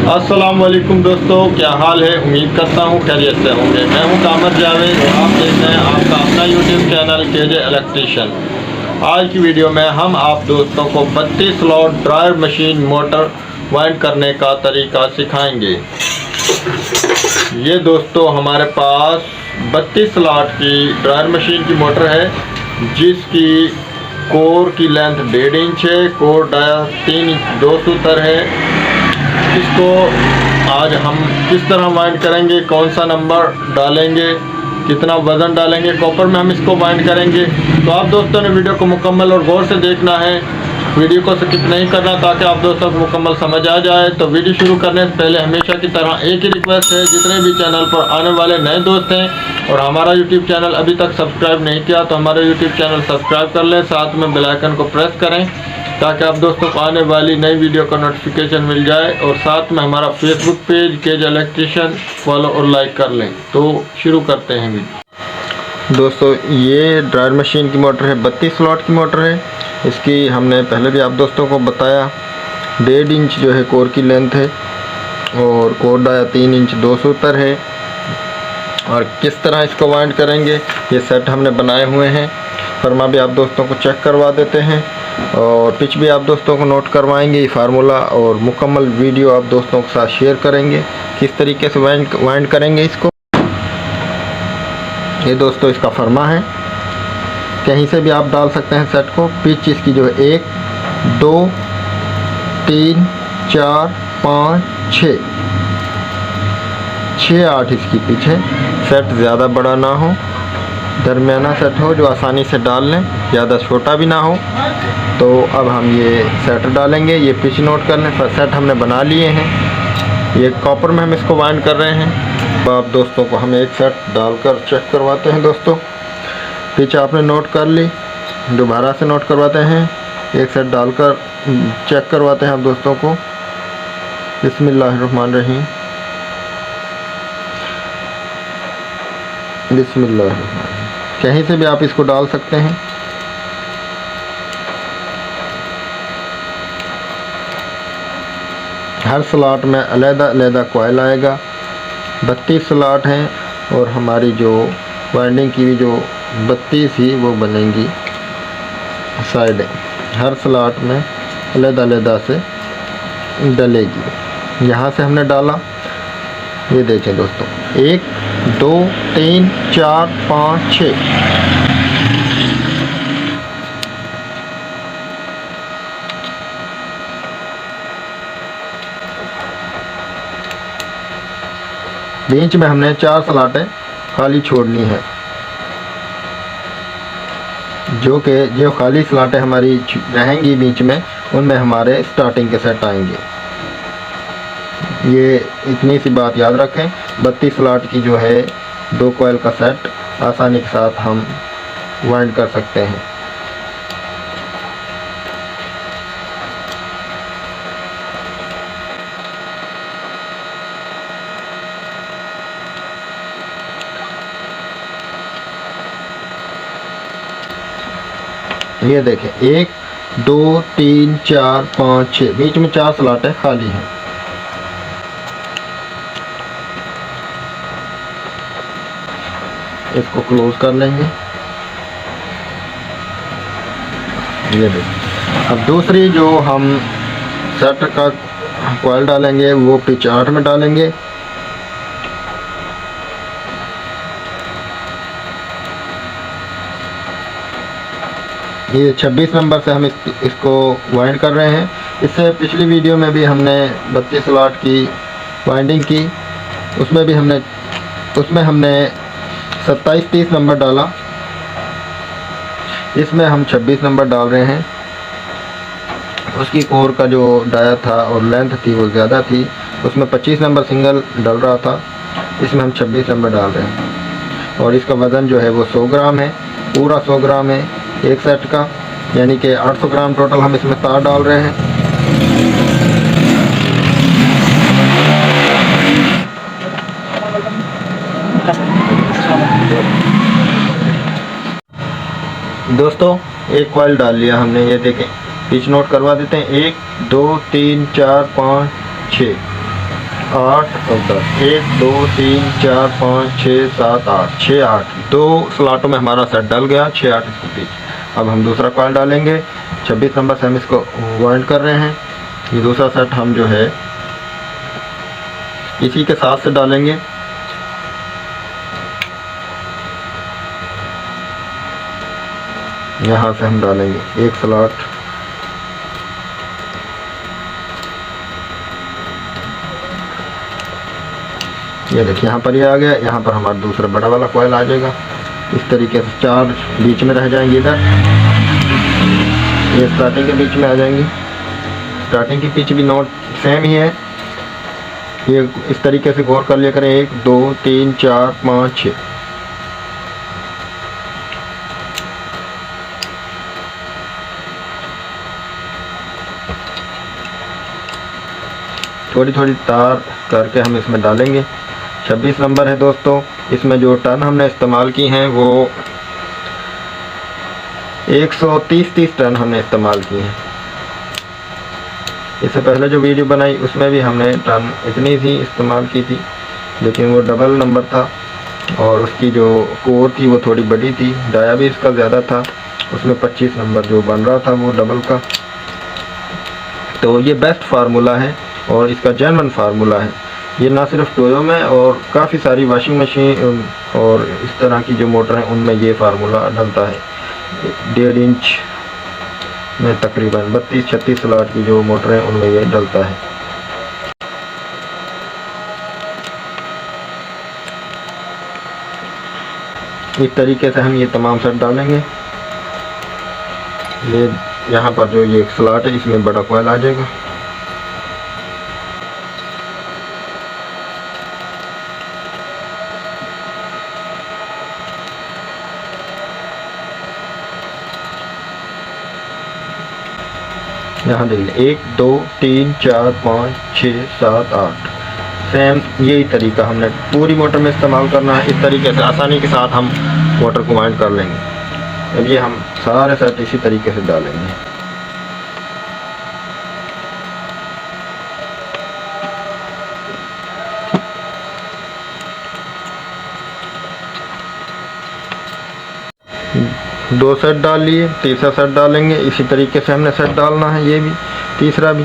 अस्सलाम वालेकुम दोस्तों, क्या हाल है। उम्मीद करता हूँ खैरियत से होंगे। मैं हूँ कामर जावेद और आप देख रहे हैं आपका अपना यूट्यूब चैनल केजे इलेक्ट्रिशियन। आज की वीडियो में हम आप दोस्तों को 32 slot dryer machine motor wind करने का तरीका सिखाएंगे। ये दोस्तों हमारे पास 32 स्लॉट की ड्रायर मशीन की मोटर है, जिसकी कोर की लेंथ 1.5 इंच है, कोर डाया 3 इंच 2 सूतर है। इसको आज हम किस तरह वाइंड करेंगे, कौन सा नंबर डालेंगे, कितना वज़न डालेंगे, कॉपर में हम इसको वाइंड करेंगे। तो आप दोस्तों ने वीडियो को मुकम्मल और गौर से देखना है, वीडियो को स्किप नहीं करना, ताकि आप दोस्तों को मुकम्मल समझ आ जाए। तो वीडियो शुरू करने से पहले हमेशा की तरह एक ही रिक्वेस्ट है, जितने भी चैनल पर आने वाले नए दोस्त हैं और हमारा यूट्यूब चैनल अभी तक सब्सक्राइब नहीं किया तो हमारा यूट्यूब चैनल सब्सक्राइब कर लें, साथ में बेल आइकन को प्रेस करें ताकि आप दोस्तों को आने वाली नई वीडियो का नोटिफिकेशन मिल जाए, और साथ में हमारा Facebook page KJ electrician follow और लाइक कर लें। तो शुरू करते हैं वीडियो। दोस्तों ये ड्रायर मशीन की मोटर है, 32 स्लॉट की मोटर है। इसकी हमने पहले भी आप दोस्तों को बताया, 1.5 इंच जो है कोर की लेंथ है और कोर डाया 3 इंच 2 सूतर है। और किस तरह इसको वाइंड करेंगे ये सेट हमने बनाए हुए हैं। फरमा भी आप दोस्तों को चेक करवा देते हैं और पिच भी आप दोस्तों को नोट करवाएंगे, ये फार्मूला और मुकम्मल वीडियो आप दोस्तों के साथ शेयर करेंगे किस तरीके से वाइंड करेंगे इसको। ये दोस्तों इसका फरमा है, कहीं से भी आप डाल सकते हैं सेट को। पिच इसकी जो है 1 2 3 4 5 6 8 इसकी पिच है। सेट ज़्यादा बड़ा ना हो, दरमियाना सेट हो जो आसानी से डाल लें, ज़्यादा छोटा भी ना हो। तो अब हम ये सेट डालेंगे, ये पिच नोट कर लें। सेट हमने बना लिए हैं, ये कॉपर में हम इसको वाइंड कर रहे हैं। तो आप दोस्तों को हम एक सेट डालकर चेक करवाते हैं। दोस्तों पिच आपने नोट कर ली, दोबारा से नोट करवाते हैं, एक सेट डालकर चेक करवाते हैं आप दोस्तों को। बिस्मिल्लाहिर्रहमानिर्रहीम, बिस्मिल्लाहिर्रहमानिर्रहीम। कहीं से भी आप इसको डाल सकते हैं। हर स्लॉट में अलग-अलग कॉइल आएगा। 32 स्लॉट हैं और हमारी जो वाइंडिंग की भी जो 32 ही वो बनेंगी साइडें, हर स्लॉट में अलग-अलग से डलेगी। यहाँ से हमने डाला, ये देखें दोस्तों, 1 2 3 4 5 6। बीच में हमने 4 स्लॉटें खाली छोड़नी है, जो खाली स्लॉटें हमारी रहेंगी बीच में, उनमें हमारे स्टार्टिंग के सेट आएंगे। ये इतनी सी बात याद रखें। 32 स्लॉट की जो है 2 कॉइल का सेट आसानी के साथ हम वाइंड कर सकते हैं। ये देखें 1 2 3 4 5 6, बीच में 4 स्लॉटें खाली हैं। इसको क्लोज कर लेंगे। ये देखिए, अब दूसरी जो हम सेट का कॉइल डालेंगे वो पिच 8 में डालेंगे। ये 26 नंबर से हम इसको वाइंड कर रहे हैं। इससे पिछली वीडियो में भी हमने 32 स्लॉट की वाइंडिंग की, उसमें हमने 27 30 नंबर डाला। इसमें हम 26 नंबर डाल रहे हैं। उसकी कोर का जो डाया था और लेंथ थी वो ज़्यादा थी, उसमें 25 नंबर सिंगल डल रहा था, इसमें हम 26 नंबर डाल रहे हैं। और इसका वज़न जो है वो 100 ग्राम है, पूरा 100 ग्राम है एक सेट का, यानी कि 800 ग्राम टोटल हम इसमें तार डाल रहे हैं। दोस्तों एक कॉइल डाल लिया हमने, ये देखें पिच नोट करवा देते हैं 1 2 3 4 5 6। 8 और 10, 1 2 3 4 5 6 7 8, 6 8 दो स्लॉटों में हमारा सेट डल गया, 6 8 इसके बीच। अब हम दूसरा कॉइल डालेंगे, 26 नंबर से हम इसको वाइंड कर रहे हैं। ये दूसरा सेट हम जो है इसी के साथ से डालेंगे। यहाँ से हम डालेंगे एक स्लॉट, ये देखिए यहाँ पर ये आ गया। यहाँ पर हमारा दूसरा बड़ा वाला कॉइल आ जाएगा। इस तरीके से 4 बीच में रह जाएंगे। इधर ये स्टार्टिंग के बीच में आ जाएंगी। स्टार्टिंग की पिच भी नोट सेम ही है। ये इस तरीके से गौर कर लिया करें, 1 2 3 4 5 6। थोड़ी थोड़ी तार करके हम इसमें डालेंगे। 26 नंबर है दोस्तों। इसमें जो टर्न हमने इस्तेमाल की हैं वो 130 टर्न हमने इस्तेमाल की हैं। इससे पहले जो वीडियो बनाई उसमें भी हमने टर्न इतनी सी इस्तेमाल की थी, लेकिन वो डबल नंबर था और उसकी जो कोर थी वो थोड़ी बड़ी थी। डाया भी इसका ज़्यादा था, उसमें 25 नंबर जो बन रहा था वो डबल का। तो ये बेस्ट फार्मूला है और इसका जेन्युइन फार्मूला है। ये ना सिर्फ टोयो में और काफ़ी सारी वॉशिंग मशीन और इस तरह की जो मोटर हैं उनमें ये फार्मूला डलता है। 1.5 इंच में तकरीबन 32-36 स्लॉट की जो मोटर है उनमें ये डलता है। इस तरीके से हम ये तमाम सेट डालेंगे। ये यहाँ पर जो ये स्लॉट है इसमें बड़ा कॉइल आ जाएगा। यहाँ देखिए 1 2 3 4 5 6 7 8 सेम यही तरीका हमने पूरी मोटर में इस्तेमाल करना है। इस तरीके से आसानी के साथ हम मोटर को वाइंड कर लेंगे। अब ये हम सारे सेट इसी तरीके से डालेंगे। दो सेट डाल लिए, तीसरा सेट डालेंगे। इसी तरीके से हमने सेट डालना है, ये भी तीसरा भी।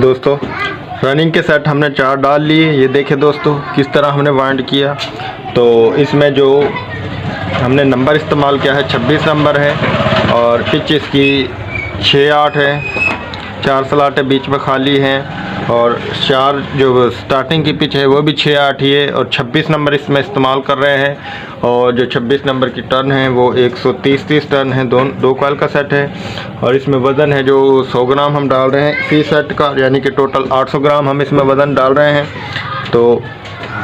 दोस्तों रनिंग के सेट हमने 4 डाल लिए। ये देखें दोस्तों किस तरह हमने वाइंड किया। तो इसमें जो हमने नंबर इस्तेमाल किया है 26 नंबर है और पिच इसकी 6-8 है। 4 स्लॉटें बीच में खाली हैं और 4 जो स्टार्टिंग की पिच है वो भी 6-8 ही है और 26 नंबर इसमें इस्तेमाल कर रहे हैं। और जो 26 नंबर की टर्न है वो 130 टर्न है। दो कॉइल का सेट है और इसमें वज़न है जो 100 ग्राम हम डाल रहे हैं फी सेट का, यानी कि टोटल 800 ग्राम हम इसमें वज़न डाल रहे हैं। तो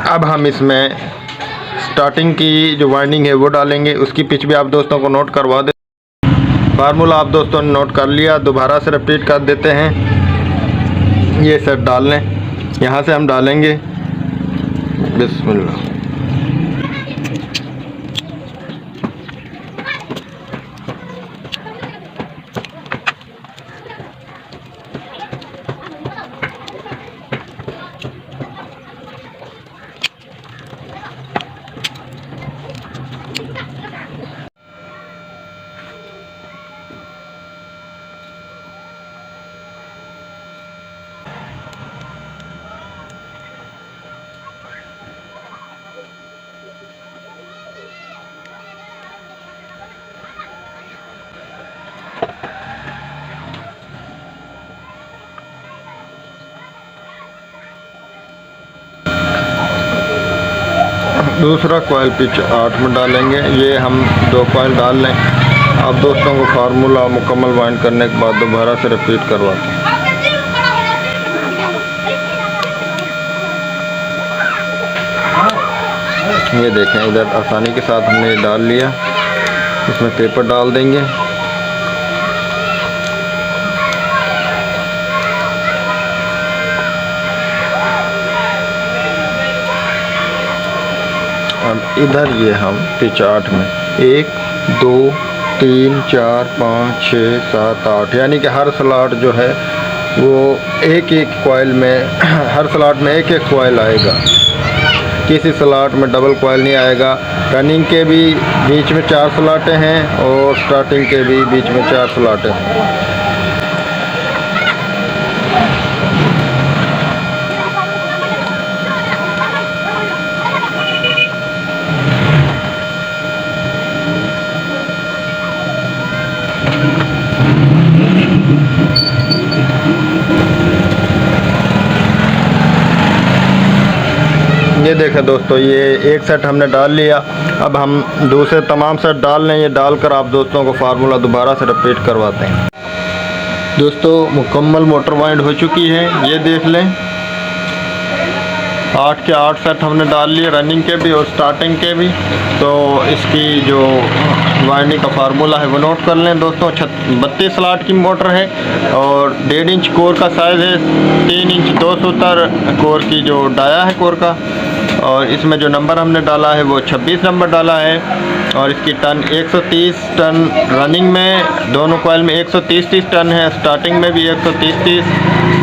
अब हम इसमें स्टार्टिंग की जो वाइंडिंग है वो डालेंगे। उसकी पिच भी आप दोस्तों को नोट करवा दें। फार्मूला आप दोस्तों ने नोट कर लिया, दोबारा से रिपीट कर देते हैं। ये सेट डाल लें, यहाँ से हम डालेंगे बिस्मिल्लाह। दूसरा कॉइल पिच 8 में डालेंगे। ये हम 2 कॉइल डाल लें। आप दोस्तों को फार्मूला मुकम्मल वाइंड करने के बाद दोबारा से रिपीट करवाते हैं। ये देखें, इधर आसानी के साथ हमने ये डाल लिया। इसमें पेपर डाल देंगे। अब इधर ये हम पिच 8 में 1 2 3 4 5 6 7 8 यानी कि हर स्लॉट जो है वो एक कॉइल में हर स्लॉट में एक कॉइल आएगा। किसी स्लॉट में डबल कॉइल नहीं आएगा। रनिंग के भी बीच में 4 स्लॉटें हैं और स्टार्टिंग के भी बीच में 4 स्लॉटें हैं। ये देखें दोस्तों, ये एक सेट हमने डाल लिया। अब हम दूसरे तमाम सेट डाल लें। ये डालकर आप दोस्तों को फार्मूला दोबारा से रिपीट करवाते हैं। दोस्तों मुकम्मल मोटर वाइंड हो चुकी है, ये देख लें। 8 के 8 सेट हमने डाल लिए, रनिंग के भी और स्टार्टिंग के भी। तो इसकी जो वाइंडिंग का फार्मूला है वो नोट कर लें दोस्तों। 32 स्लॉट की मोटर है और 1.5 इंच कोर का साइज़ है। 3 इंच 2 सूतर कोर की जो डाया है कोर का, और इसमें जो नंबर हमने डाला है वो 26 नंबर डाला है। और इसकी टन 130 टन रनिंग में, दोनों कॉइल में 130 टन है। स्टार्टिंग में भी 130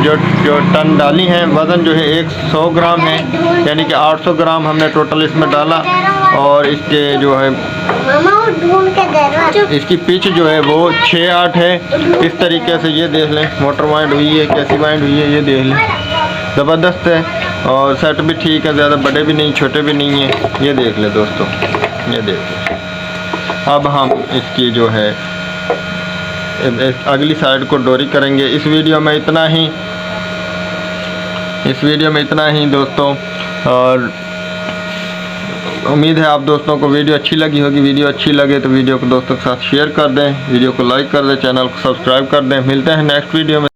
जो टन डाली हैं। वज़न जो है 100 ग्राम है, यानी कि 800 ग्राम हमने टोटल इसमें डाला। और इसके जो है इसकी पिच जो है वो 6-8 है। इस तरीके से ये देख लें मोटर वाइंड हुई है, कैसी वाइंड हुई है ये देख लें। ज़बरदस्त है और सेट भी ठीक है, ज़्यादा बड़े भी नहीं छोटे भी नहीं हैं। ये देख लें दोस्तों, ये देख लें। अब हम इसकी जो है अगली साइड को डोरी करेंगे। इस वीडियो में इतना ही दोस्तों। और उम्मीद है आप दोस्तों को वीडियो अच्छी लगी होगी। वीडियो अच्छी लगे तो वीडियो को दोस्तों के साथ शेयर कर दें, वीडियो को लाइक कर दें, चैनल को सब्सक्राइब कर दें। मिलते हैं नेक्स्ट वीडियो में।